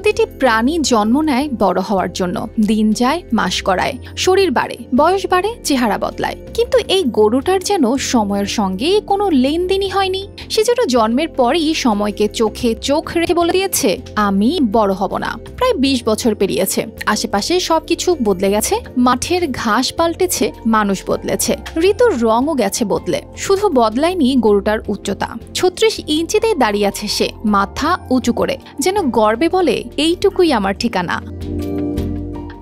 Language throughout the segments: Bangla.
প্রতিটি প্রাণী জন্ম নেয় বড় হওয়ার জন্য, দিন যায় মাস গড়ায়, শরীর বাড়ে, বয়স বাড়ে, চেহারা বদলায়। কিন্তু এই গরুটার যেন সময়ের সঙ্গে কোনো লেনদেনই হয়নি। সে যেন জন্মের পরই সময়কে চোখে চোখ রেখে বলে দিয়েছে, আমি বড় হব না। প্রায় 20 বছর পেরিয়েছে, আশেপাশে সবকিছু বদলে গেছে। মাঠের ঘাস পাল্টেছে, মানুষ বদলেছে, ঋতুর রঙও গেছে বদলে। শুধু বদলায়নি গরুটার উচ্চতা। 36 ইঞ্চিতে দাঁড়িয়ে আছে সে, মাথা উঁচু করে, যেন গর্বে বলে, এইটুকুই আমার ঠিকানা।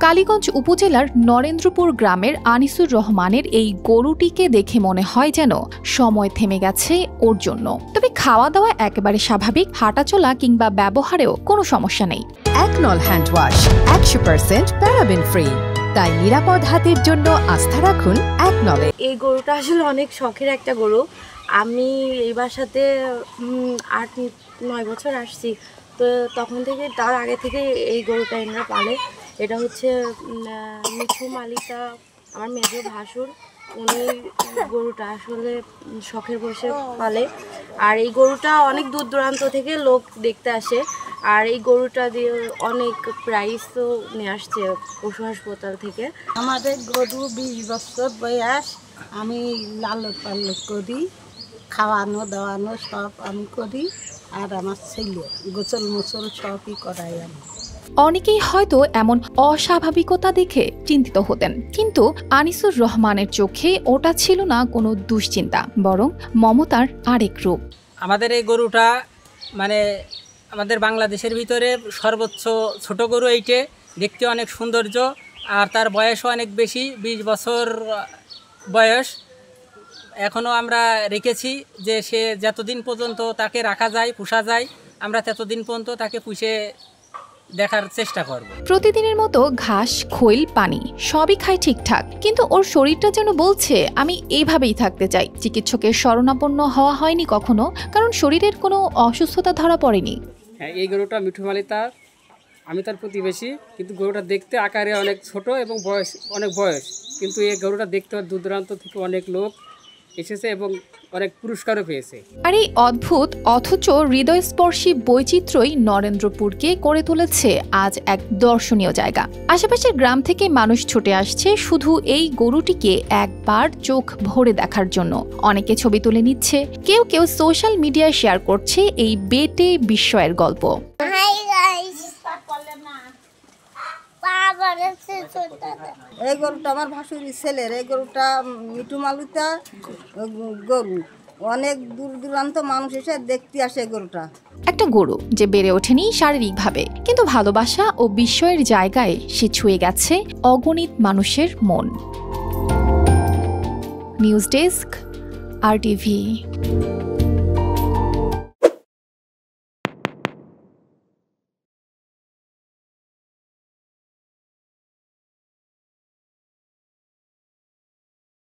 কালীগঞ্জ উপজেলার নরেন্দ্রপুর গ্রামের আনিসুর রহমানের এই গরুটিকে দেখে মনে হয় যেন সময় থেমে গেছে ওর জন্য। তবে খাওয়া দাওয়া একেবারে স্বাভাবিক, হাঁটাচলা কিংবা ব্যবহারেও কোনো সমস্যা নেই। একনল হ্যান্ড ওয়াশ 100% প্যারাবেন ফ্রি, তাই নিরাপদ হাতের জন্য আস্থা রাখুন একনলে। এই গরুটা আসলে অনেক শখের একটা গরু। আমি এই বাসাতে 8-9 বছর আসছি, তো তখন থেকে, তার আগে থেকে এই গরুটা এনারা পালে। এটা হচ্ছে মিঠু মালিকা, আমার মেজো ভাসুর, উনি গরুটা আসলে শখের বসে পালে। আর এই গরুটা অনেক দূর দূরান্ত থেকে লোক দেখতে আসে। আর এই গরুটা দিয়ে অনেক প্রাইজও নিয়ে আসছে পশু হাসপাতাল থেকে। আমাদের গরু 20 বছর বয়স, আমি লালন পালন করি, খাওয়ানো দাওয়ানো সব আমি করি। আর আমার ছেলে গোসল মোসল সবই করাই আমি। অনেকেই হয়তো এমন অস্বাভাবিকতা দেখে চিন্তিত হতেন, কিন্তু আনিসুর রহমানের চোখে ওটা ছিল না কোনো দুশ্চিন্তা, বরং মমতার আরেক রূপ। আমাদের এই গরুটা মানে আমাদের বাংলাদেশের ভিতরে সর্বোচ্চ ছোট গরু এইটে, দেখতে অনেক সৌন্দর্য, আর তার বয়সও অনেক বেশি, 20 বছর বয়স। এখনও আমরা রেখেছি যে সে যতদিন পর্যন্ত তাকে রাখা যায়, পোষা যায়, আমরা ততদিন পর্যন্ত তাকে পুষে দেখার চেষ্টা করব। প্রতিদিনের মতো ঘাস, খৈল, পানি সবই খায় ঠিকঠাক, কিন্তু ওর শরীরটা যেন বলছে, আমি এইভাবেই থাকতে চাই। চিকিৎসকের শরণাপন্ন হওয়া হয়নি কখনো, কারণ শরীরের কোনো অসুস্থতা ধরা পড়েনি। হ্যাঁ, এই গরুটা মিঠু মালিতা, আমি তার প্রতিবেশী, কিন্তু গরুটা দেখতে আকারে অনেক ছোট এবং অনেক বয়স, কিন্তু এই গরুটা দেখতে দূর দূরান্ত থেকে অনেক লোক এসেছে এবং অনেক পুরস্কারও পেয়েছে। আর এই অদ্ভুত অথচ হৃদয়স্পর্শী বৈচিত্র্যই নরেন্দ্রপুরকে করে তুলেছে আজ এক দর্শনীয় জায়গা। আশেপাশের গ্রাম থেকে মানুষ ছুটে আসছে শুধু এই গরুটিকে একবার চোখ ভরে দেখার জন্য। অনেকে ছবি তুলে নিচ্ছে, কেউ কেউ সোশ্যাল মিডিয়ায় শেয়ার করছে এই বেটে বিস্ময়ের গল্প। এই গরুটা আমার ভাসুরের ছেলের, এই গরুটা মিঠু মালিতা গরু, অনেক দূর দূরান্ত মানুষ এসে দেখতে আসে গরুটা। একটা গরু যে বেড়ে ওঠেনি শারীরিকভাবে, কিন্তু ভালোবাসা ও বিস্ময়ের জায়গায় সে ছুঁয়ে গেছে অগণিত মানুষের মন। News desk, RTV।